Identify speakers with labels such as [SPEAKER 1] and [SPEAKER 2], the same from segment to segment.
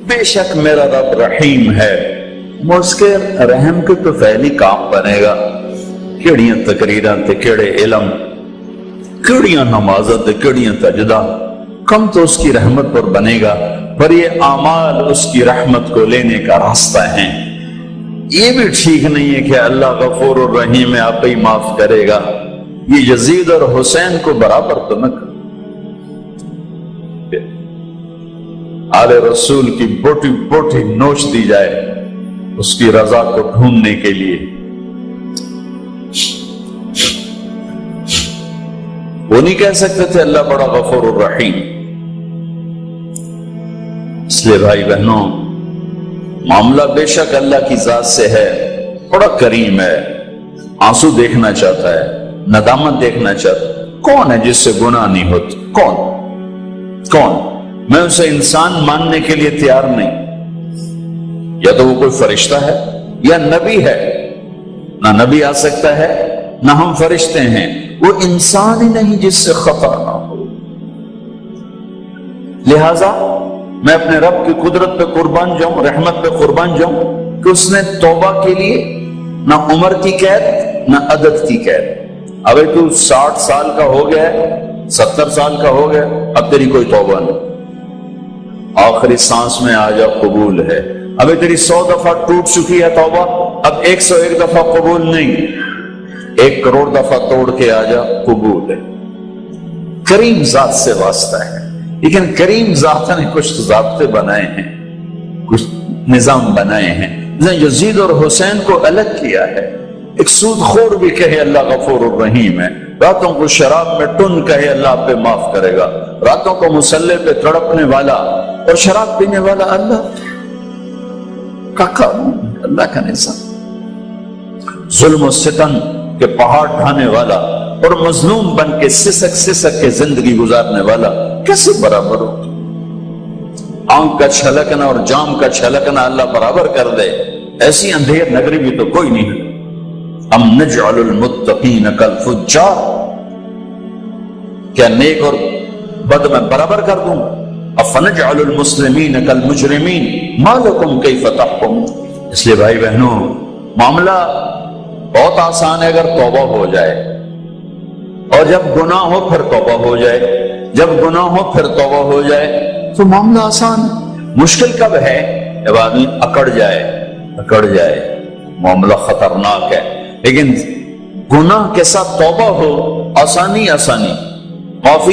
[SPEAKER 1] بے شک میرا رب رحیم ہے، اس کے رحم کے تو فعلی کام بنے گا، کیڑیاں تقریراں تے کیڑے علم، کیڑیاں نمازاں تے کیڑیاں سجدہ، کم تو اس کی رحمت پر بنے گا، پر یہ اعمال اس کی رحمت کو لینے کا راستہ ہیں۔ یہ بھی ٹھیک نہیں ہے کہ اللہ غفور الرحیم ہے، آپ ہی معاف کرے گا، یہ یزید اور حسین کو برابر تو نہ کرے۔ آل رسول کی بوٹی بوٹی نوچ دی جائے اس کی رضا کو ڈھونڈنے کے لیے۔ وہ نہیں کہہ سکتے تھے اللہ بڑا غفور الرحیم۔ اس لیے بھائی بہنوں، معاملہ بے شک اللہ کی ذات سے ہے، بڑا کریم ہے، آنسو دیکھنا چاہتا ہے، ندامت دیکھنا چاہتا ہے۔ کون ہے جس سے گناہ نہیں ہوتا؟ کون؟ میں اسے انسان ماننے کے لیے تیار نہیں، یا تو وہ کوئی فرشتہ ہے یا نبی ہے، نہ نبی آ سکتا ہے نہ ہم فرشتے ہیں، وہ انسان ہی نہیں جس سے خطا نہ ہو۔ لہذا میں اپنے رب کی قدرت پہ قربان جاؤں، رحمت پہ قربان جاؤں کہ اس نے توبہ کے لیے نہ عمر کی قید نہ عدد کی قید۔ ابھی تو 60 سال کا ہو گیا ہے، 70 سال کا ہو گیا، اب تیری کوئی توبہ نہیں، آخری سانس میں آ جا قبول ہے۔ ابھی تیری 100 دفعہ ٹوٹ چکی ہے توبہ، اب 101 دفعہ قبول نہیں، 1 کروڑ دفعہ توڑ کے آ جا قبول ہے۔ کریم ذات سے واسطہ ہے، لیکن کریم ذات نے کچھ ضابطے بنائے ہیں، کچھ نظام بنائے ہیں۔ یزید اور حسین کو الگ کیا ہے۔ ایک سود خور بھی کہے اللہ غفور الرحیم ہے، راتوں کو شراب میں ٹن کہے اللہ آپ پہ معاف کرے گا، راتوں کو مصلے پہ تڑپنے والا اور شراب پینے والا اللہ کا قانون، اللہ کا نظام، ظلم و ستم کے پہاڑ ڈھانے والا اور مظلوم بن کے سسک کے زندگی گزارنے والا کیسے برابر ہو؟ آنکھ کا چھلکنا اور جام کا چھلکنا اللہ برابر کر دے، ایسی اندھیر نگری بھی تو کوئی نہیں ہے۔ ام نجعل المتقین کالفجار، کیا نیک اور بد میں برابر کر دوں؟ افنجعل المسلمین کالمجرمین ما لکم کیف تحکمون۔ اس لیے بھائی بہنوں، معاملہ بہت آسان ہے اگر توبہ ہو جائے، اور جب گناہ ہو پھر توبہ ہو جائے، جب گناہ ہو پھر توبہ ہو جائے تو معاملہ آسان۔ مشکل کب ہے؟ جب آدمی اکڑ جائے، معاملہ خطرناک ہے۔ لیکن گناہ کے ساتھ توبہ ہو، آسانی،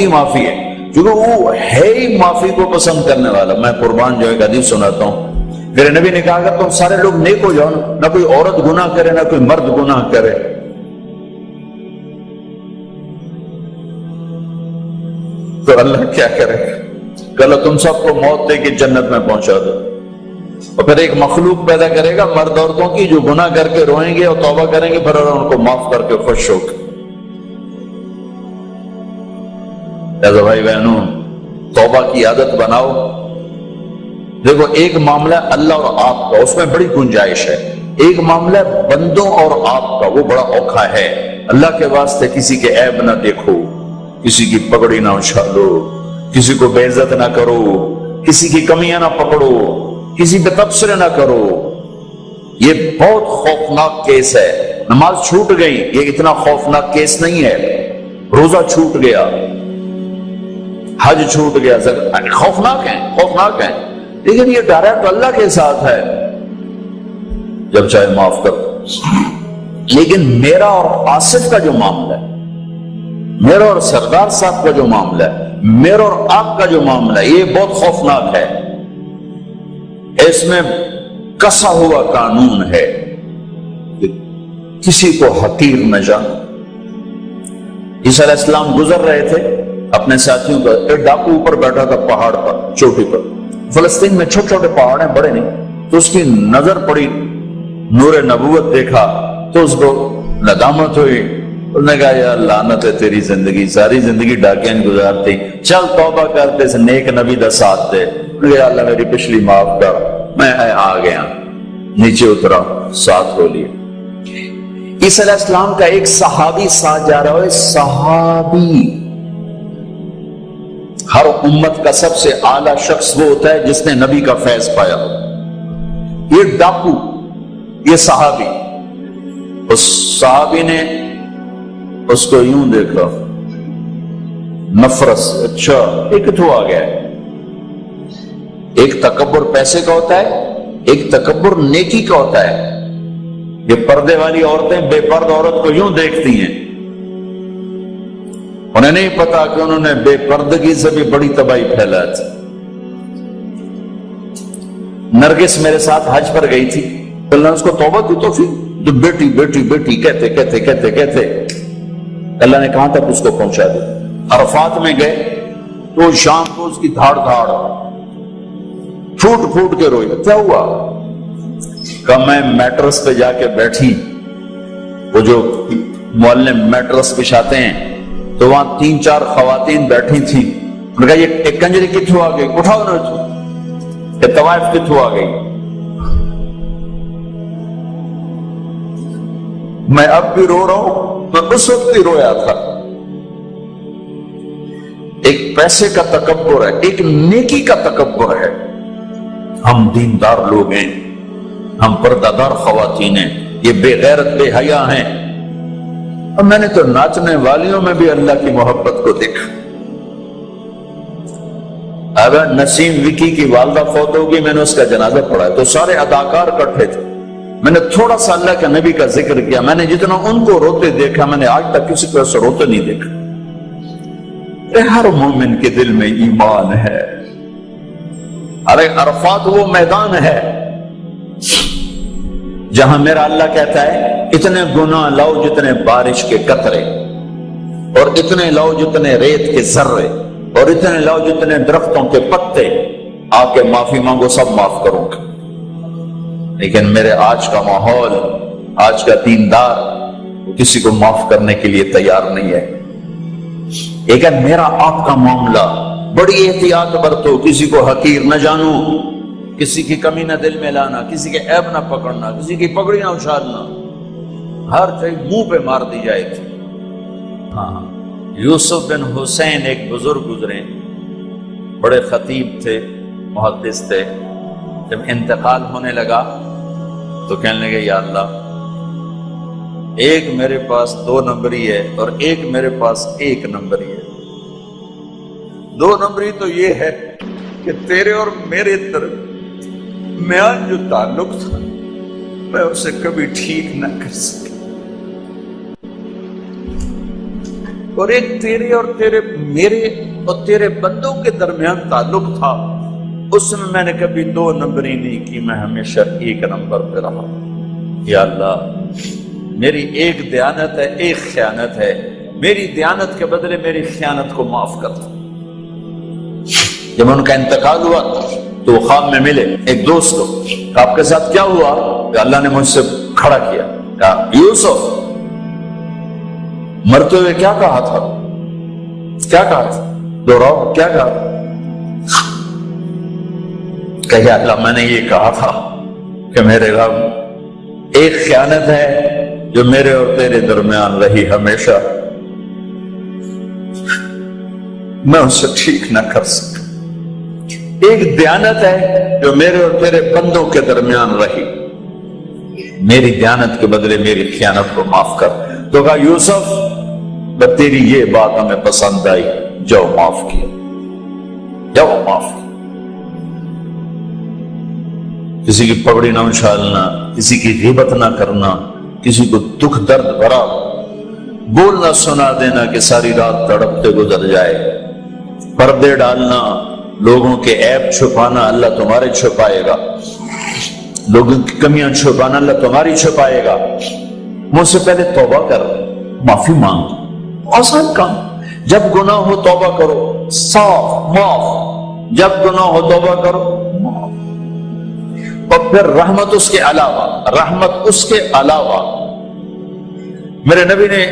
[SPEAKER 1] معافی ہے، کیونکہ وہ ہے ہی معافی کو پسند کرنے والا۔ میں قربان جو ایک حدیث سناتا ہوں، میرے نبی نے کہا اگر تم سارے لوگ نیک ہو جاؤ، نہ کوئی عورت گناہ کرے نہ کوئی مرد گناہ کرے، تو اللہ کیا کرے؟ کہ تم سب کو موت دے کے جنت میں پہنچا دو، اور پھر ایک مخلوق پیدا کرے گا مرد عورتوں کی جو گناہ کر کے روئیں گے اور توبہ کریں گے، پھر ان کو معاف کر کے خوش ہو کے۔ لہذا بھائی بہنوں، توبہ کی عادت بناؤ۔ دیکھو، ایک معاملہ اللہ اور آپ کا، اس میں بڑی گنجائش ہے۔ ایک معاملہ بندوں اور آپ کا، وہ بڑا اوکھا ہے۔ اللہ کے واسطے کسی کے عیب نہ دیکھو، کسی کی پگڑی نہ اچھالو، کسی کو بے عزت نہ کرو، کسی کی کمیاں نہ پکڑو، کسی پہ تبصرے نہ کرو۔ یہ بہت خوفناک کیس ہے۔ نماز چھوٹ گئی، یہ اتنا خوفناک کیس نہیں ہے۔ روزہ چھوٹ گیا، حج چھوٹ گیا، خوفناک ہیں، لیکن یہ ڈائریکٹ اللہ کے ساتھ ہے، جب چاہے معاف کر دو۔ لیکن میرا اور آصف کا جو معاملہ ہے، میرا اور سردار صاحب کا جو معاملہ ہے، میرا اور آپ کا جو معاملہ ہے، یہ بہت خوفناک ہے۔ اس میں کسا ہوا قانون ہے کہ کسی کو حقیر نہ جانو۔ عیسیٰ علیہ السلام گزر رہے تھے اپنے ساتھیوں کا، ایک ڈاکو اوپر بیٹھا تھا پہاڑ پر، چوٹی پر۔ فلسطین میں چھوٹے چھوٹے پہاڑ ہیں، بڑے نہیں، تو اس کی نظر پڑی، نور نبوت دیکھا تو اس کو ندامت ہوئی۔ اس نے کہا یا لعنت ہے تیری زندگی، ساری زندگی ڈاکیاں گزارتی، چل توبہ کرتے سے نیک نبی دا ساتھ دے۔ یا اللہ میری پچھلی معاف کر، میں آ گیا، نیچے اترا، ساتھ ہو لیا۔ عیسیٰ علیہ السلام کا ایک صحابی ساتھ جا رہا ہے، ہر امت کا سب سے اعلیٰ شخص وہ ہوتا ہے جس نے نبی کا فیض پایا ہو. یہ ڈاکو، یہ صحابی، اس صحابی نے اس کو یوں دیکھا، نفرت سے، اچھا ایک تو آ گیا ہے. ایک تکبر پیسے کا ہوتا ہے، ایک تکبر نیکی کا ہوتا ہے. یہ پردے والی عورتیں بے پرد عورت کو یوں دیکھتی ہیں، انہیں نہیں پتا کہ انہوں نے بے پردگی سے بھی بڑی تباہی پھیلا تھی. نرگس میرے ساتھ حج پر گئی تھی، اللہ نے اس کو توبہ کی توفیق، جو بیٹی بیٹی بیٹی کہتے کہتے کہتے کہتے اللہ نے کہاں تک اس کو پہنچا دیا. عرفات میں گئے تو شام کو اس کی دھاڑ دھاڑ پھوٹ پھوٹ کے روئی. کیا ہوا؟ کہ میں میٹرس پہ جا کے بیٹھی، وہ جو معلم میٹرس بچھاتے ہیں تو وہاں 3-4 خواتین بیٹھی تھیں. انہوں نے کہا یہ کنجری کتھوں آ گئی، اٹھاؤ نہ تو یہ طوائف کتھوں آ گئی. میں اب بھی رو رہا ہوں، میں اس وقت بھی رویا تھا. ایک پیسے کا تکبر ہے، ایک نیکی کا تکبر ہے. ہم دیندار لوگ ہیں، ہم پردہ دار خواتین ہیں، یہ بے غیرت بے حیا ہیں. اور میں نے تو ناچنے والیوں میں بھی اللہ کی محبت کو دیکھا. اگر نسیم وکی کی والدہ فوت ہوگی، میں نے اس کا جنازہ پڑھا تو سارے اداکار اکٹھے تھے. میں نے تھوڑا سا اللہ کے نبی کا ذکر کیا. میں نے جتنا ان کو روتے دیکھا، میں نے آج تک کسی کو ایسا روتے نہیں دیکھا. ہر مومن کے دل میں ایمان ہے. ارے عرفات وہ میدان ہے جہاں میرا اللہ کہتا ہے اتنے گناہ لاؤ جتنے بارش کے قطرے، اور اتنے لاؤ جتنے ریت کے ذرے، اور اتنے لاؤ جتنے درختوں کے پتے، آ کے معافی مانگو، سب معاف کروں گا. لیکن میرے آج کا ماحول، آج کا دیندار کسی کو معاف کرنے کے لیے تیار نہیں ہے. لیکن میرا آپ کا معاملہ بڑی احتیاط برتو، کسی کو حقیر نہ جانو، کسی کی کمی نہ دل میں لانا، کسی کے عیب نہ پکڑنا، کسی کی پگڑی نہ اچھالنا، ہر چیز منہ پہ مار دی جائے تھی. ہاں، یوسف بن حسین ایک بزرگ گزرے، بڑے خطیب تھے، محدث تھے. جب انتقال ہونے لگا تو کہنے لگے یا اللہ، ایک میرے پاس 2 نمبری ہے اور ایک میرے پاس 1 نمبری ہے. 2 نمبری تو یہ ہے کہ تیرے اور میرے درمیان جو تعلق تھا میں اسے کبھی ٹھیک نہ کر سکا، اور ایک تیرے اور میرے اور تیرے بندوں کے درمیان تعلق تھا، اس میں نے کبھی 2 نمبری نہیں کی، میں ہمیشہ 1 نمبر پہ رہا. یا اللہ، میری ایک دیانت ہے، ایک خیانت ہے، میری دیانت کے بدلے میری خیانت کو معاف کر دو. جب ان کا انتقال ہوا تو وہ خواب میں ملے ایک دوست کو. آپ کے ساتھ کیا ہوا؟ کہ اللہ نے مجھ سے کھڑا کیا، کہا یوسف مرتے ہوئے کیا کہا تھا؟ کیا کہا تھا؟ دوہراؤ، کیا کہا؟ کہ اللہ میں نے یہ کہا تھا کہ میرے رب، ایک خیانت ہے جو میرے اور تیرے درمیان رہی ہمیشہ، میں اسے ٹھیک نہ کر سکا. ایک دیانت ہے جو میرے اور تیرے بندوں کے درمیان رہی، میری دیانت کے بدلے میری خیانت کو معاف کر. تو کہا یوسف، بس تیری یہ بات ہمیں پسند آئی، جاؤ معاف کیا، جاؤ معاف کیا. کسی کی پگڑی نہ اچھالنا، کسی کی غیبت نہ کرنا، کسی کو دکھ درد بھرا بولنا سنا دینا کہ ساری رات تڑپتے گزر جائے. پردے ڈالنا، لوگوں کے عیب چھپانا، اللہ تمہارے چھپائے گا. لوگوں کی کمیاں چھپانا، اللہ تمہاری چھپائے گا. مجھ سے پہلے توبہ کر، معافی مانگ. آسان کام. جب گناہ ہو توبہ کرو، صاف معاف. جب گناہ ہو توبہ کرو، معاف. اور پھر رحمت اس کے علاوہ، رحمت اس کے علاوہ. میرے نبی نے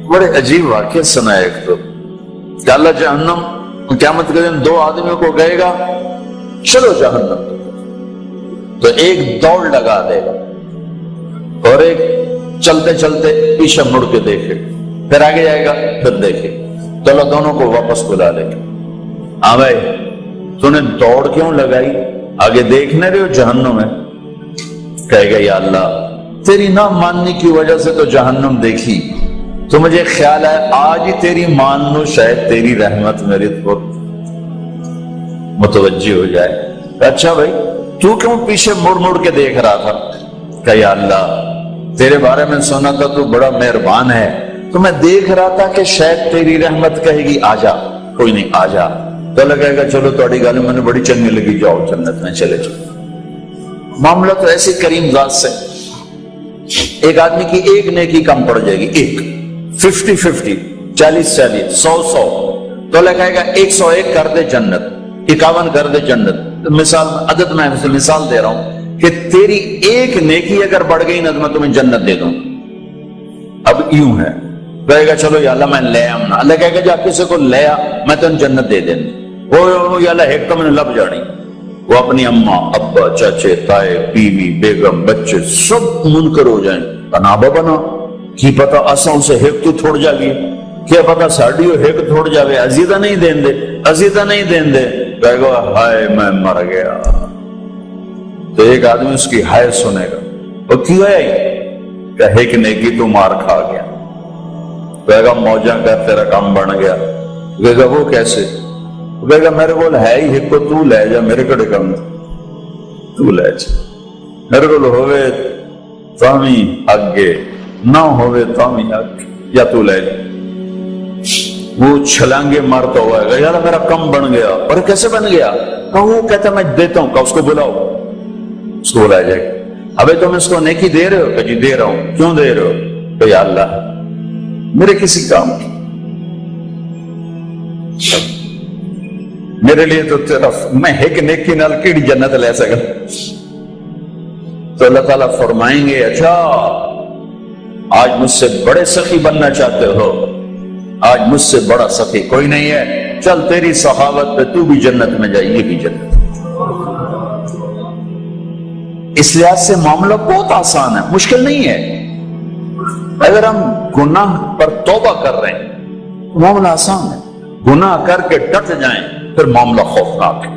[SPEAKER 1] بڑے عجیب واقعہ سنا ہے ایک تو، کہ اللہ جہنم قیامت کے دن 2 آدمیوں کو کہے گا چلو جہنم، تو ایک دوڑ لگا دے گا اور ایک چلتے چلتے پیچھے مڑ کے دیکھے، پھر آگے جائے گا، پھر دیکھے، تو اللہ دونوں کو واپس بلا لے گا. ہاں بھائی تو نے دوڑ کیوں لگائی؟ آگے دیکھنے رہے ہو جہنم ہے؟ کہے گا یا اللہ تیری نہ ماننے کی وجہ سے تو جہنم دیکھی، تو مجھے خیال ہے آج ہی تیری مان لو، شاید تیری رحمت میرے پر متوجہ ہو جائے۔ اچھا بھائی تو کیوں پیچھے مڑ مڑ کے دیکھ رہا تھا؟ کہ یا اللہ تیرے بارے میں سنا تھا تو بڑا مہربان ہے، تو میں دیکھ رہا تھا کہ شاید تیری رحمت کہے گی آ جا۔ کوئی نہیں آ جا، تو اللہ کہے گا چلو تھوڑی گل میں نے بڑی چنگی لگی، جاؤ جنت میں چلے جاؤ۔ معاملہ تو ایسی کریم ذات سے، ایک آدمی کی ایک نیکی کم پڑ جائے گی، ایک 50-50 40-40 100-100، تو اللہ کہے گا 101 کر دے جنت، 51 کر دے جنت۔ مثال عدد میں مثال دے رہا ہوں کہ تیری ایک نیکی اگر بڑھ گئی نا تو میں تمہیں جنت دے دوں۔ اب یوں ہے، کہے گا چلو یا اللہ میں لے آؤں نا، اللہ کہے گا جا کسی کو لے آ میں تمہیں جنت دے دیں۔ وہ یا اللہ ایک تو میں نے لب جانی، وہ اپنی اماں ابا چاچے تائے بیوی بیگم بچے سب منکر ہو جائیں، بنا بنا کی پتا اساں اسے ہیک تو تھوڑ جا گئی، کیا پتا ساڑیو ہیک تھوڑ جاوے، عزیزہ نہیں دین دے، عزیزہ نہیں دین دے۔ کہے گا ہائے میں مر گیا۔ تو ایک آدمی اس کی ہائے سنے گا، وہ کیوں ہے کہے کہ نیکی تو مار کھا گیا۔ کہے گا موجہ کر تیرا کام بن گیا۔ کہے گا وہ کیسے؟ کہے گا میرے کو ہے ہی ایک کو تو لے جا، میرے کڑے کم تو لے جا، میرے کو ہوئے تامی آگے نہ ہوئے تامی آگے، یا تو لے جا۔ وہ چھلانگے مارتا ہوا ہے، یار میرا کم بن گیا۔ اور کیسے بن گیا؟ کہ وہ کہتا میں دیتا ہوں، کہ اس کو بلاؤ، اس کو بلایا جائے گا۔ ابھی تم اس کو نیکی دے رہے ہو؟ کہ جی دے رہا ہوں۔ کیوں دے رہے ہو؟ کہ یا اللہ میرے کسی کام کی، میرے لیے تو تیرا میں ایک نیکی نال کیڑی جنت لے سکا۔ تو اللہ تعالیٰ فرمائیں گے اچھا آج مجھ سے بڑے سخی بننا چاہتے ہو؟ آج مجھ سے بڑا سخی کوئی نہیں ہے، چل تیری سخاوت پہ تو بھی جنت میں جائے، یہ بھی جنت۔ اس لحاظ سے معاملہ بہت آسان ہے، مشکل نہیں ہے۔ اگر ہم گناہ پر توبہ کر رہے ہیں تو معاملہ آسان ہے، گناہ کر کے ڈٹ جائیں پھر معاملہ خوفناک ہے۔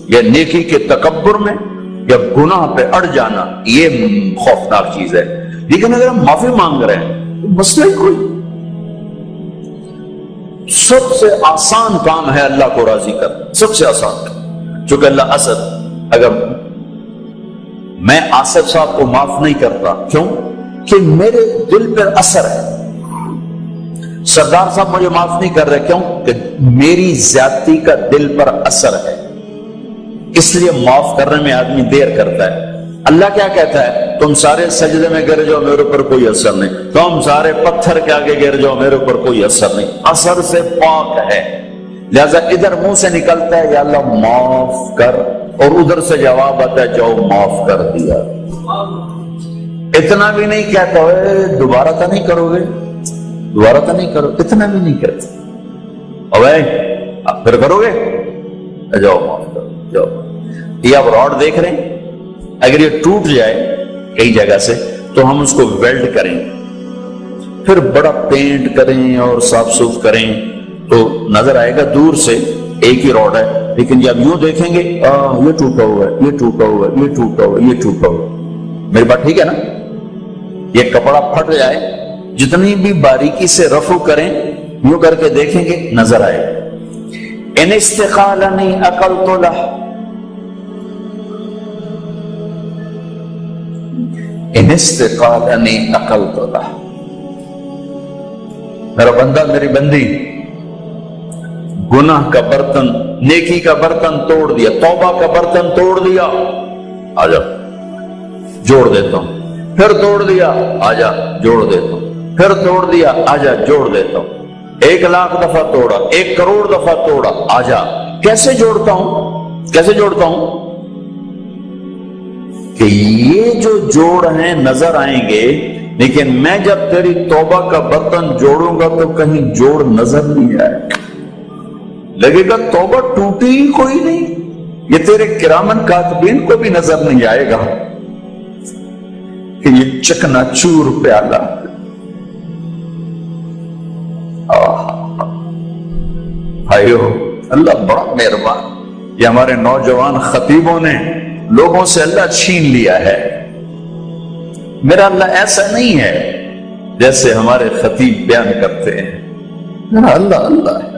[SPEAKER 1] یا نیکی کے تکبر میں یا گناہ پہ اڑ جانا یہ خوفناک چیز ہے۔ لیکن اگر ہم معافی مانگ رہے ہیں تو مسئلہ ہی کوئی، سب سے آسان کام ہے اللہ کو راضی کرنا، سب سے آسان کام۔ چونکہ اللہ اسد، اگر میں آصف صاحب کو معاف نہیں کرتا، کیوں کہ میرے دل پر اثر ہے۔ سردار صاحب مجھے معاف نہیں کر رہے، کیوں کہ میری زیادتی کا دل پر اثر ہے، اس لیے معاف کرنے میں آدمی دیر کرتا ہے۔ اللہ کیا کہتا ہے؟ تم سارے سجدے میں گر جاؤ میرے اوپر کوئی اثر نہیں، تم سارے پتھر کے آگے گر جاؤ میرے اوپر کوئی اثر نہیں، اثر سے پاک ہے۔ لہذا ادھر منہ سے نکلتا ہے یا اللہ معاف کر، اور ادھر سے جواب آتا ہے جاؤ معاف کر دیا۔ اتنا بھی نہیں کہتا ہے دوبارہ تو نہیں کرو گے، دوبارہ تو نہیں کرو، اتنا بھی نہیں کہتا، اب پھر کرو گے، جاؤ معاف کرو جاؤ۔ یہ آپ راڈ دیکھ رہے ہیں، اگر یہ ٹوٹ جائے کئی جگہ سے تو ہم اس کو ویلڈ کریں، پھر بڑا پینٹ کریں اور صاف صوف کریں تو نظر آئے گا دور سے ایک ہی راڈ ہے، لیکن جب یوں دیکھیں گے یہ ٹوٹا ہوا ہے، یہ ٹوٹا ہوا ہے، یہ ٹوٹا ہوا ہے، یہ ٹوٹا ہوا ہے۔ میری بات ٹھیک ہے نا؟ یہ کپڑا پھٹ جائے، جتنی بھی باریکی سے رفو کریں یوں کر کے دیکھیں گے نظر آئے گا۔ ان استقالنی عقلت لہ، ان استقالنی عقلت لہ، میرا بندہ میری بندی گناہ کا برتن نیکی کا برتن توڑ دیا، توبہ کا برتن توڑ دیا، آجا جوڑ دیتا ہوں، پھر توڑ دیا آجا جوڑ دیتا ہوں، پھر توڑ دیا آجا جوڑ دیتا ہوں، 1,00,000 دفعہ توڑا، 1 کروڑ دفعہ توڑا، آجا کیسے جوڑتا ہوں؟ کیسے جوڑتا ہوں؟ کہ یہ جو جوڑ ہیں نظر آئیں گے، لیکن میں جب تیری توبہ کا برتن جوڑوں گا تو کہیں جوڑ نظر نہیں آئے، لگے گا توبہ ٹوٹی ہی کوئی نہیں، یہ تیرے کرامن کاتبین کو بھی نظر نہیں آئے گا کہ یہ چکنا چور پیالہ۔ بھائیو اللہ بڑا مہربان. یہ ہمارے نوجوان خطیبوں نے لوگوں سے اللہ چھین لیا ہے. میرا اللہ ایسا نہیں ہے جیسے ہمارے خطیب بیان کرتے ہیں. میرا اللہ اللہ ہے.